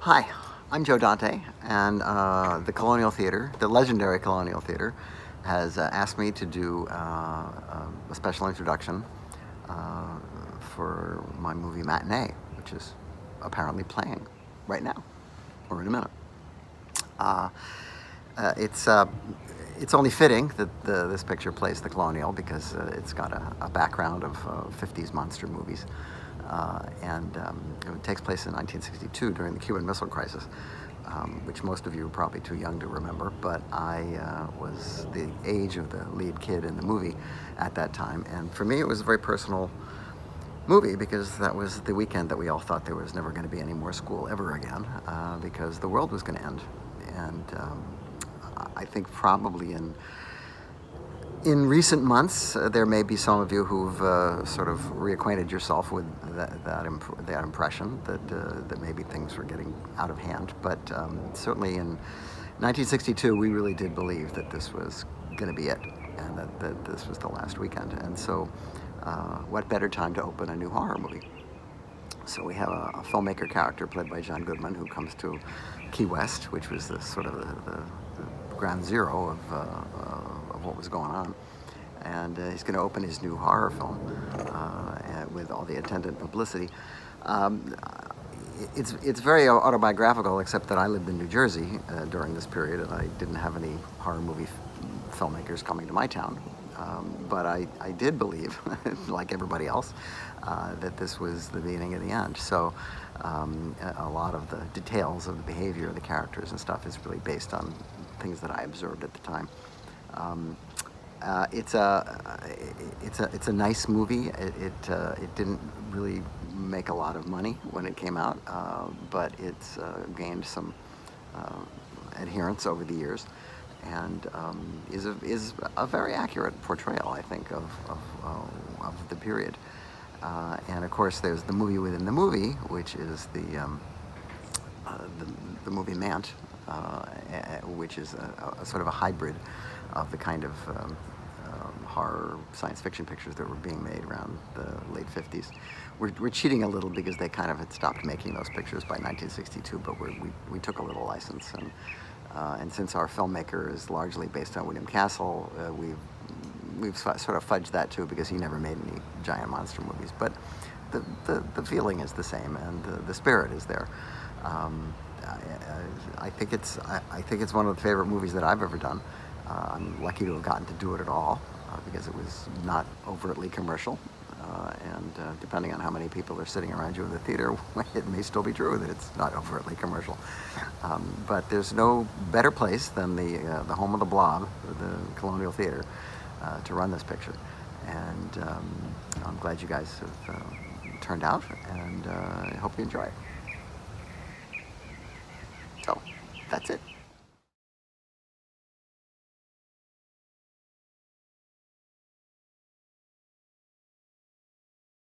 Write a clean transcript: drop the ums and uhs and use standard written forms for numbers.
Hi, I'm Joe Dante, and the Colonial Theater, the legendary Colonial Theater, has asked me to do a special introduction for my movie Matinee, which is apparently playing right now, or in a minute. Uh, uh, it's uh, it's only fitting that this picture plays the Colonial because it's got a background of 50s monster movies. It takes place in 1962 during the Cuban Missile Crisis, which most of you are probably too young to remember, but I was the age of the lead kid in the movie at that time. And for me, it was a very personal movie because that was the weekend that we all thought there was never going to be any more school ever again, because the world was going to end. And I think probably in recent months, there may be some of you who've sort of reacquainted yourself with that impression that maybe things were getting out of hand. But certainly in 1962, we really did believe that this was going to be it, and that this was the last weekend. And so, what better time to open a new horror movie? So we have a filmmaker character played by John Goodman who comes to Key West, which was the sort of the ground zero of what was going on. And he's going to open his new horror film with all the attendant publicity. It's very autobiographical, except that I lived in New Jersey during this period, and I didn't have any horror movie filmmakers coming to my town. But I did believe, like everybody else, that this was the beginning of the end. So a lot of the details of the behavior of the characters and stuff is really based on things that I observed at the time. It's a nice movie. It didn't really make a lot of money when it came out, but it's gained some adherence over the years, and is a very accurate portrayal, I think, of the period. And of course, there's the movie within the movie, which is the movie Mant, which is a sort of a hybrid of the kind of horror science fiction pictures that were being made around the late 50s. We're cheating a little because they kind of had stopped making those pictures by 1962, but we took a little license, and since our filmmaker is largely based on William Castle, we've sort of fudged that too because he never made any giant monster movies. But the feeling is the same, and the spirit is there. I think it's one of the favorite movies that I've ever done. I'm lucky to have gotten to do it at all because it was not overtly commercial. And depending on how many people are sitting around you in the theater, it may still be true that it's not overtly commercial. But there's no better place than the home of the Blob, the Colonial Theater, to run this picture. And I'm glad you guys have turned out, and I hope you enjoy it. So, that's it.